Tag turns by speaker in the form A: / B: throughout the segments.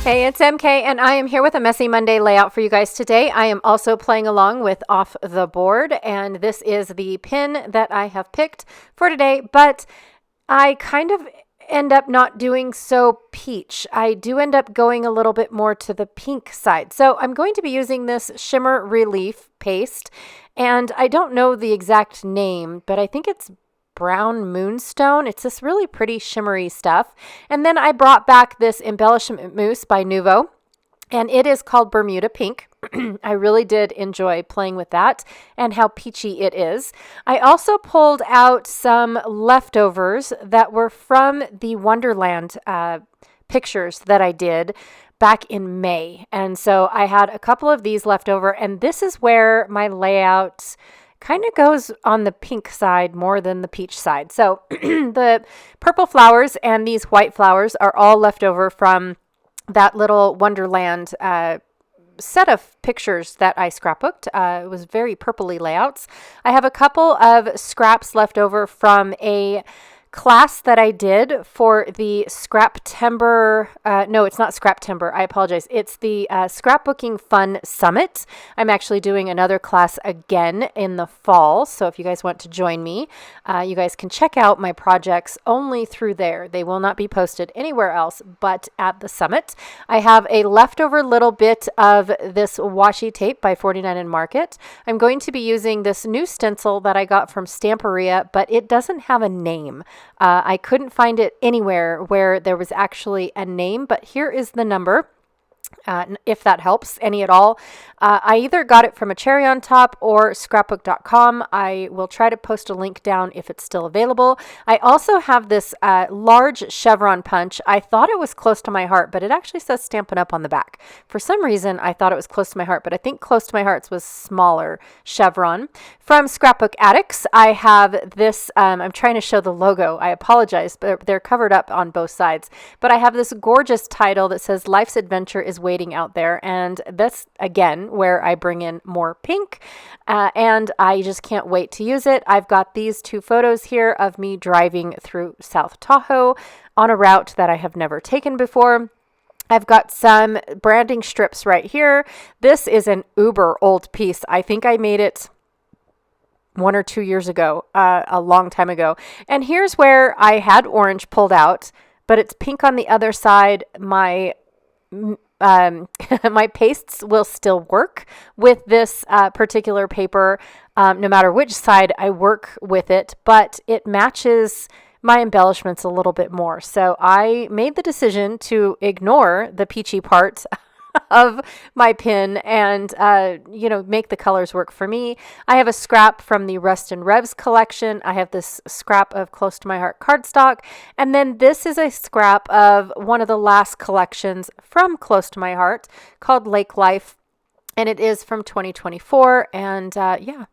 A: Hey, it's MK, and I am here with a Messy Monday layout for you guys today. I am also playing along with Off the Board, and this is the pin that I have picked for today, but I kind of end up not doing so peach. I do end up going a little bit more to the pink side. So I'm going to be using this Shimmer Relief paste, and I don't know the exact name, but I think it's Brown Moonstone. It's this really pretty shimmery stuff. And then I brought back this embellishment mousse by Nuvo, and it is called Bermuda Pink. I really did enjoy playing with that and how peachy it is. I also pulled out some leftovers that were from the Wonderland pictures that I did back in May. And so I had a couple of these left over, and this is where my layout kind of goes on the pink side more than the peach side. So the purple flowers and these white flowers are all left over from that little Wonderland set of pictures that I scrapbooked. It was very purpley layouts. I have a couple of scraps left over from a class that I did for the Scraptember. No, it's not Scraptember. I apologize. It's the Scrapbooking Fun Summit. I'm actually doing another class again in the fall. So if you guys want to join me, you guys can check out my projects only through there. They will not be posted anywhere else but at the summit. I have a leftover little bit of this washi tape by 49 and Market. I'm going to be using this new stencil that I got from Stamperia, but it doesn't have a name. I couldn't find it anywhere where there was actually a name, but here is the number. If that helps any at all. I either got it from a cherry on top or scrapbook.com. I will try to post a link down if it's still available. I also have this large chevron punch. I thought it was close to my heart, but it actually says Stampin' Up on the back. For some reason, I thought it was close to my heart, but I think close to my heart's was smaller chevron. From Scrapbook Addicts, I have this, I'm trying to show the logo. I apologize, but they're covered up on both sides. But I have this gorgeous title that says Life's Adventure is Waiting Out There. And that's, again, where I bring in more pink. And I just can't wait to use it. I've got these two photos here of me driving through South Tahoe on a route that I have never taken before. I've got some branding strips right here. This is an uber old piece. I think I made it 1 or 2 years ago, a long time ago. And here's where I had orange pulled out, but it's pink on the other side. My my pastes will still work with this particular paper, no matter which side I work with it, but it matches my embellishments a little bit more. So I made the decision to ignore the peachy part of my pin and, make the colors work for me. I have a scrap from the Rust and Revs collection. I have this scrap of Close to My Heart cardstock. And then this is a scrap of one of the last collections from Close to My Heart called Lake Life. And it is from 2024. And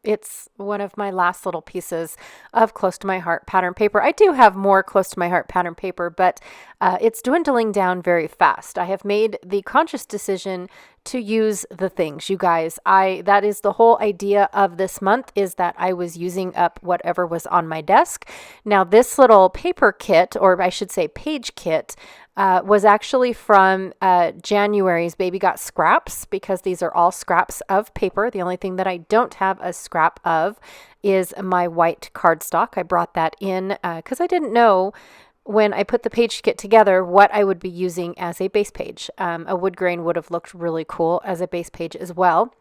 A: it's one of my last little pieces of Close to My Heart pattern paper. I do have more Close to My Heart pattern paper, but it's dwindling down very fast. I have made the conscious decision to use the things, you guys. That is the whole idea of this month, is that I was using up whatever was on my desk. Now, this little paper kit, or I should say page kit, was actually from January's Baby Got Scraps, because these are all scraps of paper. The only thing that I don't have a scrap of is my white cardstock. I brought that in because I didn't know when I put the page kit together what I would be using as a base page. A wood grain would have looked really cool as a base page as well.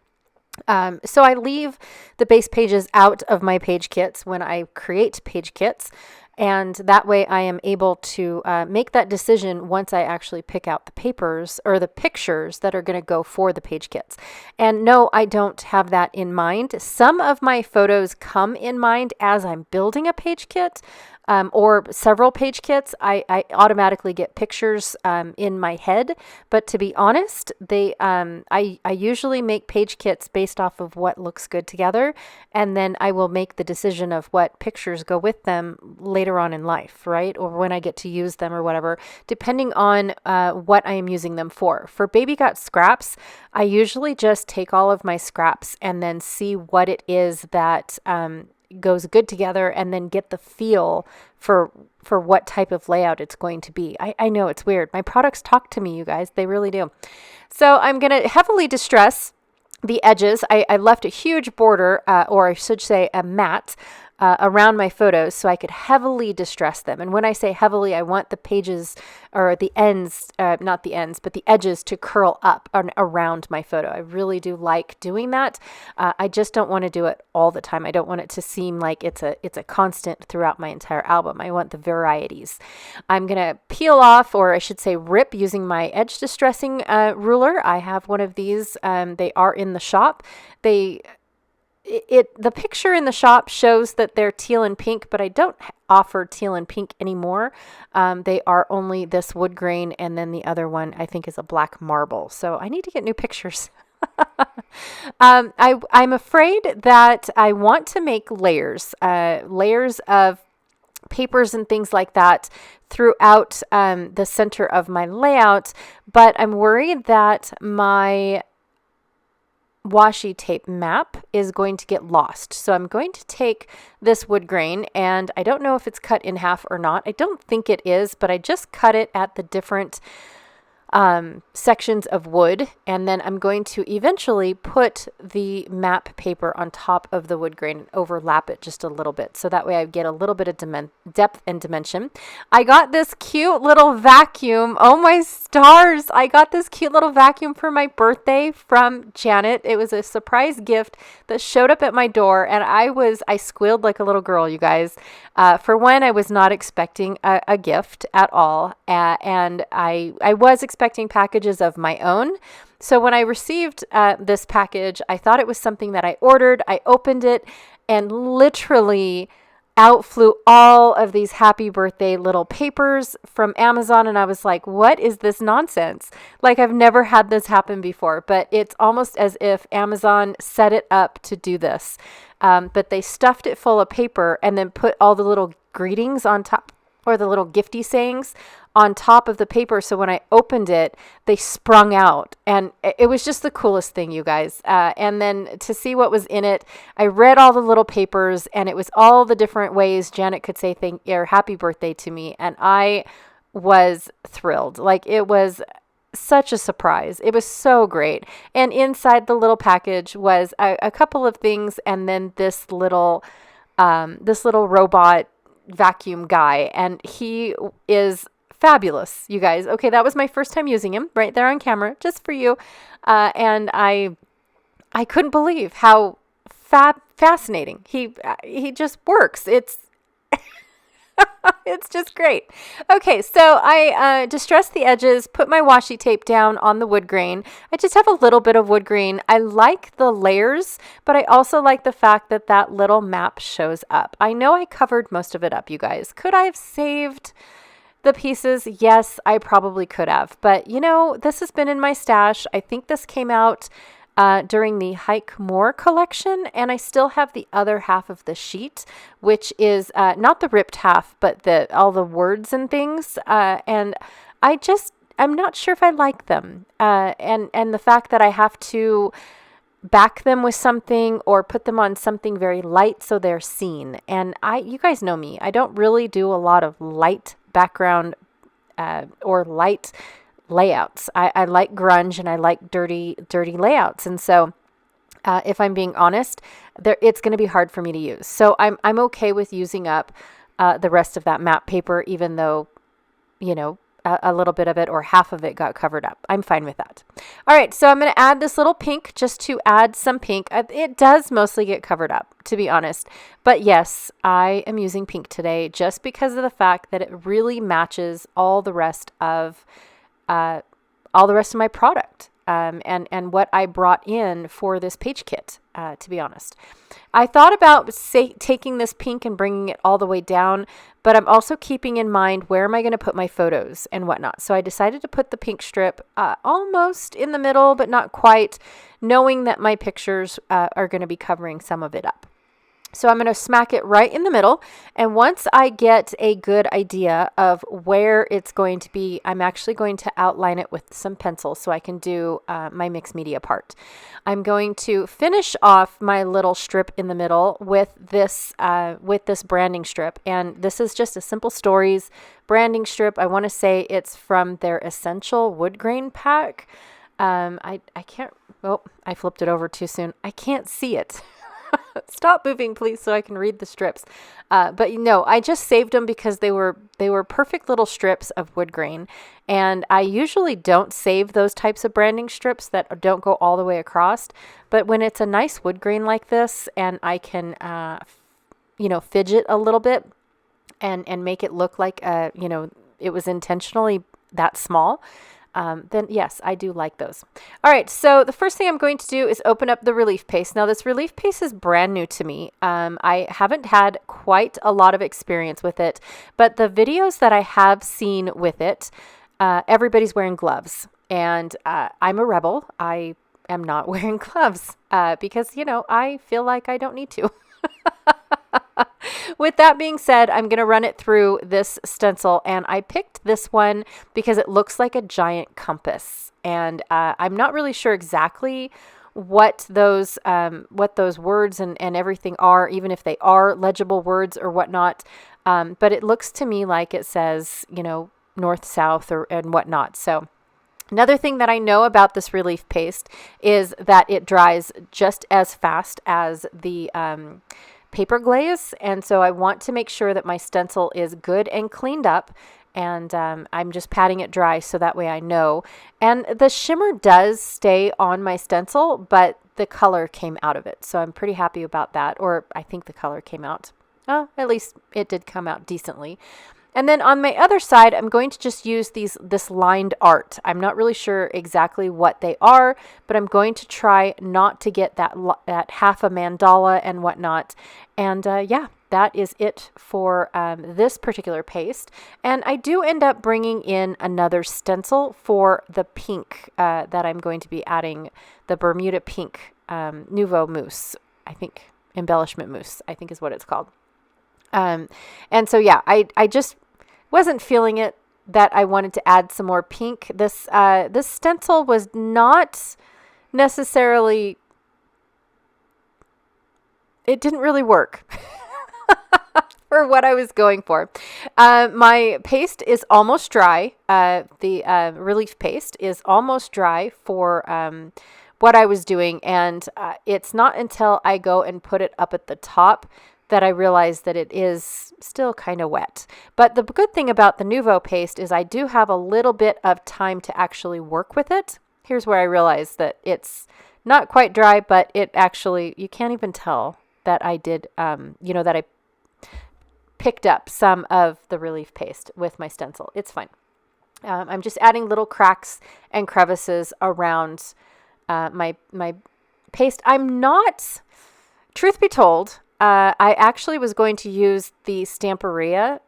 A: So I leave the base pages out of my page kits when I create page kits. And that way I am able to make that decision once I actually pick out the papers or the pictures that are going to go for the page kits. And no, I don't have that in mind. Some of my photos come in mind as I'm building a page kit. Or several page kits, I automatically get pictures in my head. But to be honest, I usually make page kits based off of what looks good together, and then I will make the decision of what pictures go with them later on in life, right? Or when I get to use them or whatever, depending on what I am using them for. For Baby Got Scraps, I usually just take all of my scraps and then see what it is that goes good together, and then get the feel for what type of layout it's going to be. I know it's weird. My products talk to me, you guys. They really do. So I'm going to heavily distress the edges. I left a huge border, or I should say a mat, around my photos so I could heavily distress them. And when I say heavily, I want the pages or the ends, not the ends, but the edges to curl up around my photo. I really do like doing that. I just don't want to do it all the time. I don't want it to seem like it's a constant throughout my entire album. I want the varieties. I'm going to peel off, or I should say rip, using my edge distressing ruler. I have one of these. They are in the shop. The picture in the shop shows that they're teal and pink, but I don't offer teal and pink anymore. They are only this wood grain, and then the other one I think is a black marble. So I need to get new pictures. I'm afraid that I want to make layers of papers and things like that throughout the center of my layout, but I'm worried that my washi tape map is going to get lost. So I'm going to take this wood grain, and I don't know if it's cut in half or not. I don't think it is, but I just cut it at the different sections of wood, and then I'm going to eventually put the map paper on top of the wood grain and overlap it just a little bit, so that way I get a little bit of depth and dimension. I got this cute little vacuum. Oh my stars! I got this cute little vacuum for my birthday from Janet. It was a surprise gift that showed up at my door, and I squealed like a little girl, you guys. For one, I was not expecting a gift at all, and I was expecting packages of my own. So when I received this package, I thought it was something that I ordered. I opened it, and literally out flew all of these happy birthday little papers from Amazon, and I was like, what is this nonsense? Like, I've never had this happen before, but it's almost as if Amazon set it up to do this. But they stuffed it full of paper and then put all the little greetings on top, or the little gifty sayings on top of the paper. So when I opened it, they sprung out, and it was just the coolest thing, you guys. And then to see what was in it, I read all the little papers, and it was all the different ways Janet could say thank you or happy birthday to me. And I was thrilled. Like, it was such a surprise. It was so great. And inside the little package was a couple of things, and then this little robot vacuum guy, and he is fabulous, you guys. Okay, that was my first time using him right there on camera, just for you. And I couldn't believe how fascinating he just works. It's it's just great. Okay, so I distressed the edges, put my washi tape down on the wood grain. I just have a little bit of wood grain. I like the layers, but I also like the fact that that little map shows up. I know I covered most of it up, you guys. Could I have saved the pieces? Yes, I probably could have. But, you know, this has been in my stash. I think this came out during the Hike More collection, and I still have the other half of the sheet, which is not the ripped half, but all the words and things. And I'm not sure if I like them. And the fact that I have to back them with something or put them on something very light so they're seen. And you guys know me. I don't really do a lot of light background or light layouts. I like grunge, and I like dirty layouts. And so if I'm being honest, it's going to be hard for me to use. So I'm okay with using up the rest of that map paper, even though, you know, a little bit of it or half of it got covered up. I'm fine with that. All right, so I'm going to add this little pink just to add some pink. It does mostly get covered up, to be honest. But yes, I am using pink today just because of the fact that it really matches all the rest of my product and what I brought in for this page kit, to be honest. I thought about taking this pink and bringing it all the way down, but I'm also keeping in mind where am I going to put my photos and whatnot. So I decided to put the pink strip almost in the middle, but not quite, knowing that my pictures are going to be covering some of it up. So I'm going to smack it right in the middle. And once I get a good idea of where it's going to be, I'm actually going to outline it with some pencils so I can do my mixed media part. I'm going to finish off my little strip in the middle with this branding strip. And this is just a Simple Stories branding strip. I want to say it's from their Essential Wood Grain pack. I can't, oh, I flipped it over too soon. I can't see it. Stop moving, please, so I can read the strips. But I just saved them because they were perfect little strips of wood grain. And I usually don't save those types of branding strips that don't go all the way across. But when it's a nice wood grain like this, and I can, fidget a little bit and make it look like, it was intentionally that small. Then yes, I do like those. All right, so the first thing I'm going to do is open up the relief paste. Now this relief paste is brand new to me. I haven't had quite a lot of experience with it, but the videos that I have seen with it, everybody's wearing gloves. And I'm a rebel. I am not wearing gloves because, I feel like I don't need to. With that being said, I'm going to run it through this stencil, and I picked this one because it looks like a giant compass, and I'm not really sure exactly what those words and everything are, even if they are legible words or whatnot, but it looks to me like it says, north, south, and whatnot. So another thing that I know about this relief paste is that it dries just as fast as the paper glaze, and so I want to make sure that my stencil is good and cleaned up, and I'm just patting it dry so that way I know. And the shimmer does stay on my stencil, but the color came out of it, so I'm pretty happy about that, or I think the color came out. At least it did come out decently. And then on my other side, I'm going to just use this lined art. I'm not really sure exactly what they are, but I'm going to try not to get that half a mandala and whatnot. And that is it for this particular paste. And I do end up bringing in another stencil for the pink that I'm going to be adding, the Bermuda pink Nouveau Mousse, I think, embellishment mousse, I think is what it's called. And so, I just wasn't feeling it that I wanted to add some more pink. This stencil was not necessarily, it didn't really work for what I was going for. My paste is almost dry. The relief paste is almost dry for what I was doing. And it's not until I go and put it up at the top that I realized that it is still kind of wet. But the good thing about the Nouveau paste is I do have a little bit of time to actually work with it. Here's where I realized that it's not quite dry, but it actually, you can't even tell that I did, that I picked up some of the relief paste with my stencil. It's fine. I'm just adding little cracks and crevices around my paste. I'm not, truth be told, I actually was going to use the Stamperia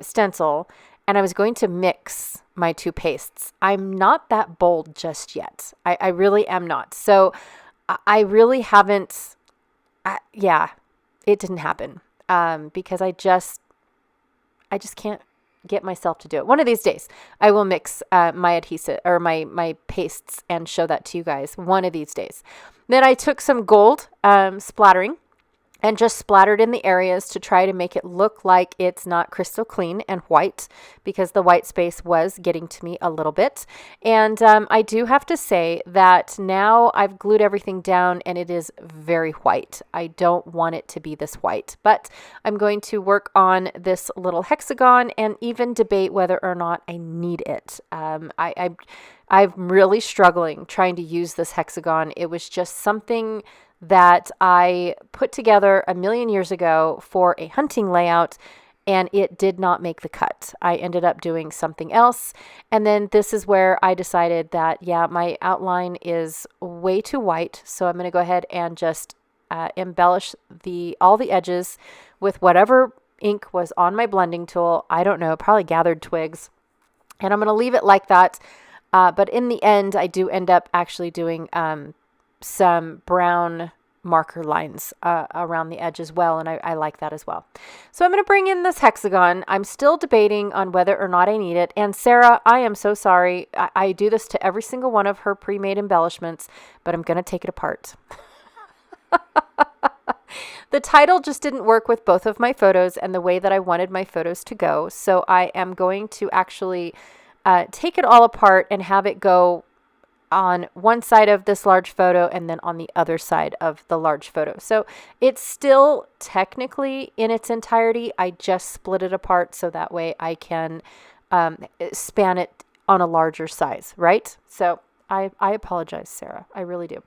A: stencil, and I was going to mix my two pastes. I'm not that bold just yet. I really am not. So I really haven't, it didn't happen because I just can't get myself to do it. One of these days, I will mix my adhesive or my pastes and show that to you guys one of these days. Then I took some gold splattering and just splattered in the areas to try to make it look like it's not crystal clean and white, because the white space was getting to me a little bit. And I do have to say that now I've glued everything down and it is very white. I don't want it to be this white, but I'm going to work on this little hexagon and even debate whether or not I need it. I'm really struggling trying to use this hexagon. It was just something that I put together a million years ago for a hunting layout, and it did not make the cut. I ended up doing something else. And then this is where I decided that, my outline is way too white. So I'm going to go ahead and just embellish all the edges with whatever ink was on my blending tool. I don't know, probably gathered twigs. And I'm going to leave it like that. But in the end, I do end up actually doing some brown marker lines around the edge as well, and I like that as well. So I'm going to bring in this hexagon. I'm still debating on whether or not I need it. And Sarah, I am so sorry. I do this to every single one of her pre-made embellishments, but I'm going to take it apart. The title just didn't work with both of my photos and the way that I wanted my photos to go. So I am going to actually take it all apart and have it go on one side of this large photo and then on the other side of the large photo. So it's still technically in its entirety. I just split it apart so that way I can span it on a larger size, right? So I apologize, Sarah. I really do.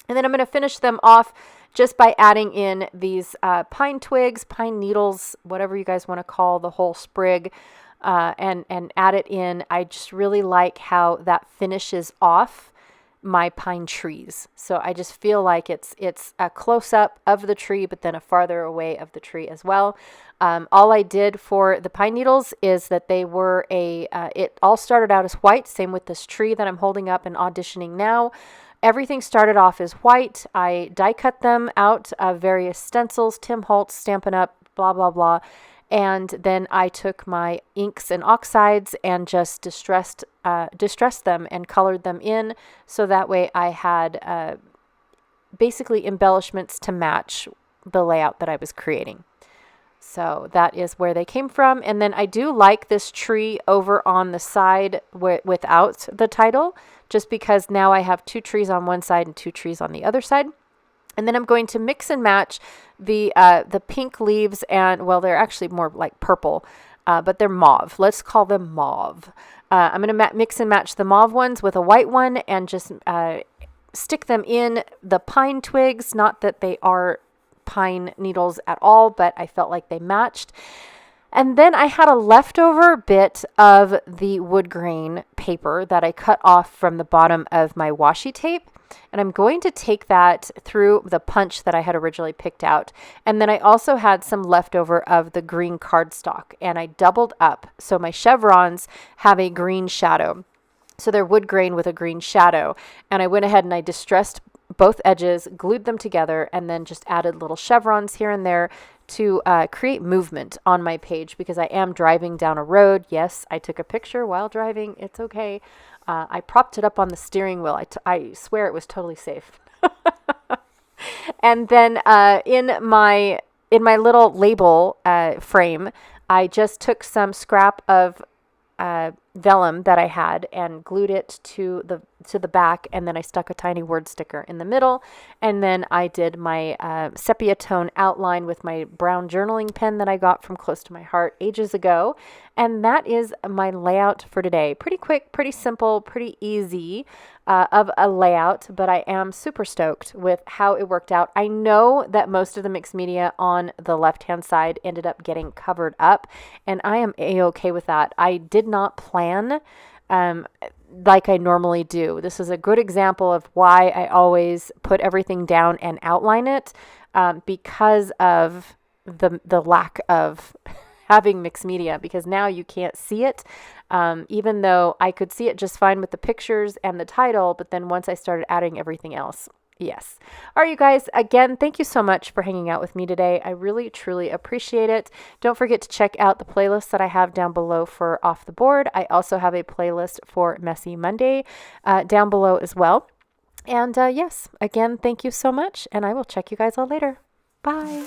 A: And then I'm going to finish them off just by adding in these pine twigs, pine needles, whatever you guys want to call the whole sprig, and add it in. I just really like how that finishes off my pine trees. So I just feel like it's a close-up of the tree, but then a farther away of the tree as well. All I did for the pine needles is that they were it all started out as white, same with this tree that I'm holding up and auditioning now. Everything started off as white. I die cut them out of various stencils, Tim Holtz, Stampin' Up, blah, blah, blah. And then I took my inks and oxides and just distressed them and colored them in. So that way I had basically embellishments to match the layout that I was creating. So that is where they came from. And then I do like this tree over on the side without the title, just because now I have 2 trees on one side and 2 trees on the other side. And then I'm going to mix and match the pink leaves, and well, they're actually more like purple, but they're mauve. Let's call them mauve. I'm going to mix and match the mauve ones with a white one and just stick them in the pine twigs. Not that they are pine needles at all, but I felt like they matched. And then I had a leftover bit of the wood grain paper that I cut off from the bottom of my washi tape. And I'm going to take that through the punch that I had originally picked out. And then I also had some leftover of the green cardstock, and I doubled up. So my chevrons have a green shadow. So they're wood grain with a green shadow. And I went ahead and I distressed both edges, glued them together, and then just added little chevrons here and there to create movement on my page, because I am driving down a road. Yes, I took a picture while driving. It's okay. I propped it up on the steering wheel. I swear it was totally safe. And then in my little label frame, I just took some scrap of vellum that I had and glued it to the back, and then I stuck a tiny word sticker in the middle, and then I did my sepia tone outline with my brown journaling pen that I got from Close to My Heart ages ago. And that is my layout for today. Pretty quick, pretty simple, pretty easy of a layout, but I am super stoked with how it worked out. I know that most of the mixed media on the left-hand side ended up getting covered up, and I am a-okay with that. I did not plan like I normally do. This is a good example of why I always put everything down and outline it, because of the lack of having mixed media, because now you can't see it, even though I could see it just fine with the pictures and the title, but then once I started adding everything else. Yes. All right, you guys, again, thank you so much for hanging out with me today. I really, truly appreciate it. Don't forget to check out the playlist that I have down below for Off the Board. I also have a playlist for Messy Monday down below as well. And yes, again, thank you so much, and I will check you guys all later. Bye.